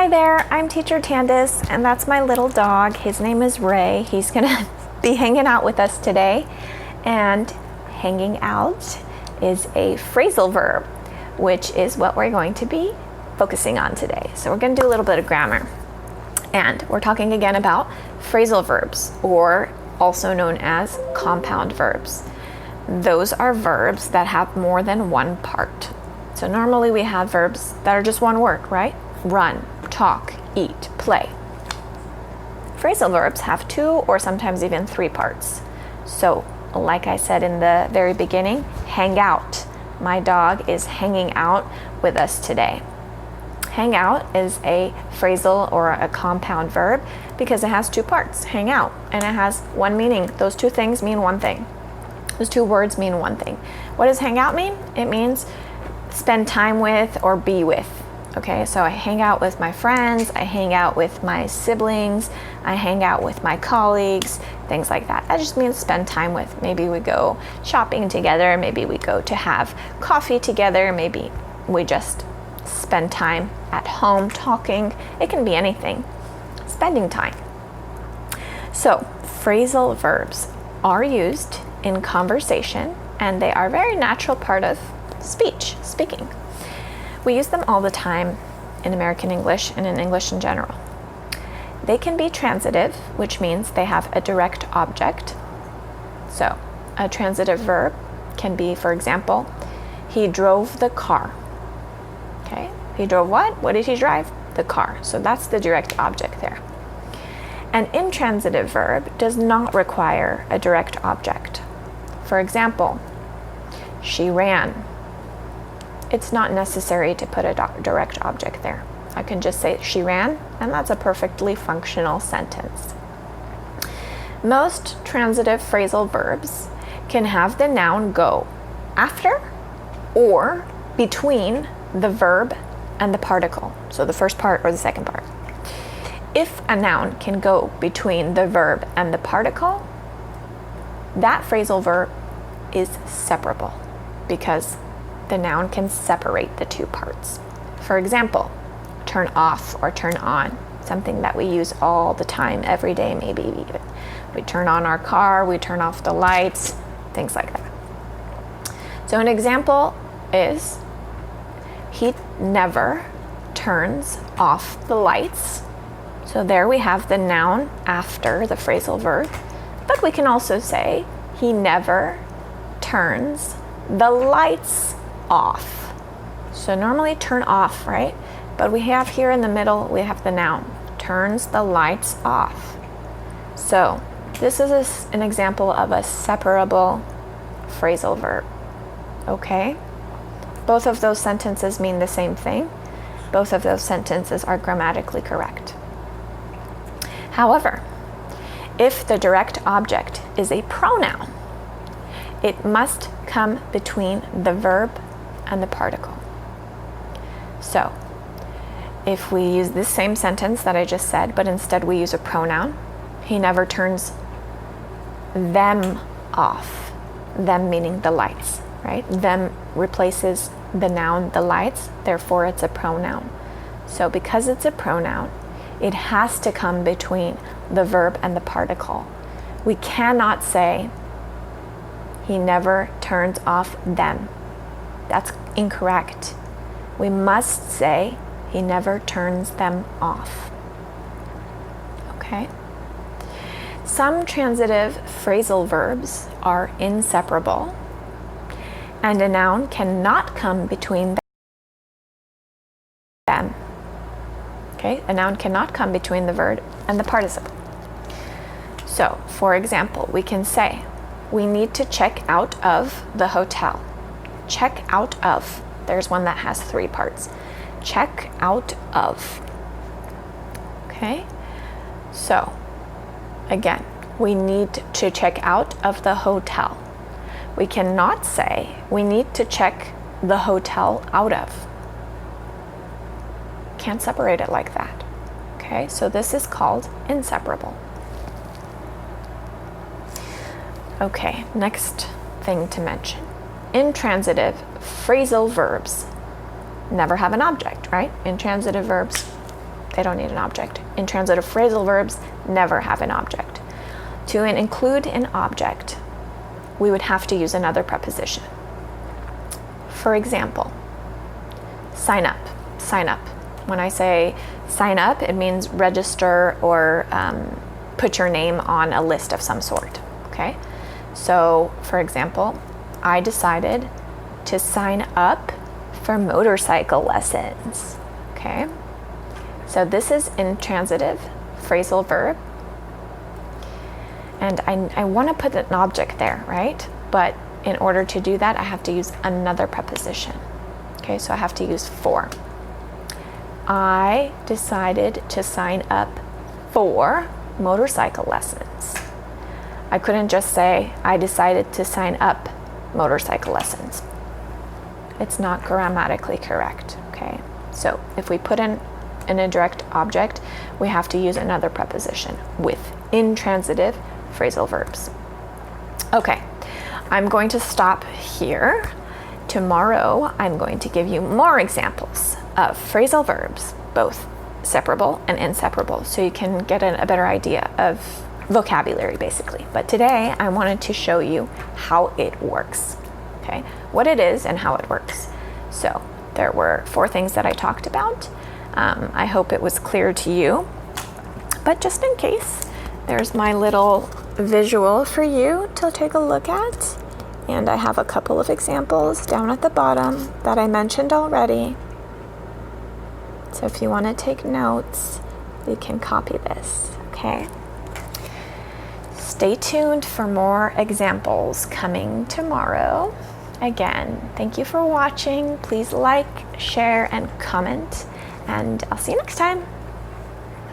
Hi there, I'm Teacher Tandis, and that's my little dog. His name is Ray. He's gonna be hanging out with us today. And hanging out is a phrasal verb, which is what we're going to be focusing on today. So we're gonna do a little bit of grammar. And we're talking again about phrasal verbs, or also known as compound verbs. Those are verbs that have more than one part. So normally we have verbs that are just one word, right? Run, talk, eat, play. Phrasal verbs have two or sometimes even three parts. So, like I said in the very beginning, hang out. My dog is hanging out with us today. Hang out is a phrasal or a compound verb because it has two parts, hang out, and it has one meaning. Those two things mean one thing. Those two words mean one thing. What does hang out mean? It means spend time with or be with. Okay, so I hang out with my friends, I hang out with my siblings, I hang out with my colleagues, things like that. That just means spend time with. Maybe we go shopping together, maybe we go to have coffee together, maybe we just spend time at home talking. It can be anything. Spending time. So, phrasal verbs are used in conversation, and they are a very natural part of speaking. We use them all the time in American English and in English in general. They can be transitive, which means they have a direct object. So, a transitive verb can be, for example, he drove the car. Okay, he drove what? What did he drive? The car. So that's the direct object there. An intransitive verb does not require a direct object. For example, she ran. It's not necessary to put a direct object there. I can just say she ran, and that's a perfectly functional sentence. Most transitive phrasal verbs can have the noun go after or between the verb and the particle, so the first part or the second part. If a noun can go between the verb and the particle, that phrasal verb is separable because the noun can separate the two parts. For example, turn off or turn on, something that we use all the time, every day maybe even. We turn on our car, we turn off the lights, things like that. So an example is, he never turns off the lights. So there we have the noun after the phrasal verb, but we can also say, he never turns the lights off. So normally turn off, right? But we have here in the middle, we have the noun, turns the lights off. So this is an example of a separable phrasal verb. Okay? Both of those sentences mean the same thing. Both of those sentences are grammatically correct. However, if the direct object is a pronoun, it must come between the verb and the particle. So, if we use this same sentence that I just said, but instead we use a pronoun, he never turns them off. Them meaning the lights, right? Them replaces the noun the lights, therefore it's a pronoun. So because it's a pronoun, it has to come between the verb and the particle. We cannot say, he never turns off them. That's incorrect. We must say, he never turns them off. Okay? Some transitive phrasal verbs are inseparable, and a noun cannot come between them. Okay? A noun cannot come between the verb and the participle. So, for example, we can say, we need to check out of the hotel. Check out of. There's one that has three parts. Check out of. Okay? So, again, we need to check out of the hotel. We cannot say we need to check the hotel out of. Can't separate it like that. Okay? So this is called inseparable. Okay, next thing to mention. Intransitive phrasal verbs never have an object, right? Intransitive verbs They don't need an object. Intransitive phrasal verbs never have an object. To include an object, we would have to use another preposition. For example, sign up, sign up. When I say sign up, it means register or put your name on a list of some sort, okay? So, for example, I decided to sign up for motorcycle lessons, okay? So this is intransitive phrasal verb. And I want to put an object there, right? But in order to do that, I have to use another preposition. Okay, so I have to use for. I decided to sign up for motorcycle lessons. I couldn't just say, I decided to sign up motorcycle lessons. It's not grammatically correct, okay? So if we put in an indirect object, we have to use another preposition with intransitive phrasal verbs. Okay, I'm going to stop here. Tomorrow, I'm going to give you more examples of phrasal verbs, both separable and inseparable, so you can get a better idea of vocabulary, basically. But today, I wanted to show you how it works, okay? What it is and how it works. So there were 4 things that I talked about. I hope it was clear to you, but just in case, there's my little visual for you to take a look at. And I have a couple of examples down at the bottom that I mentioned already. So if you want to take notes, you can copy this, okay? Stay tuned for more examples coming tomorrow. Again, thank you for watching. Please like, share, and comment. And I'll see you next time.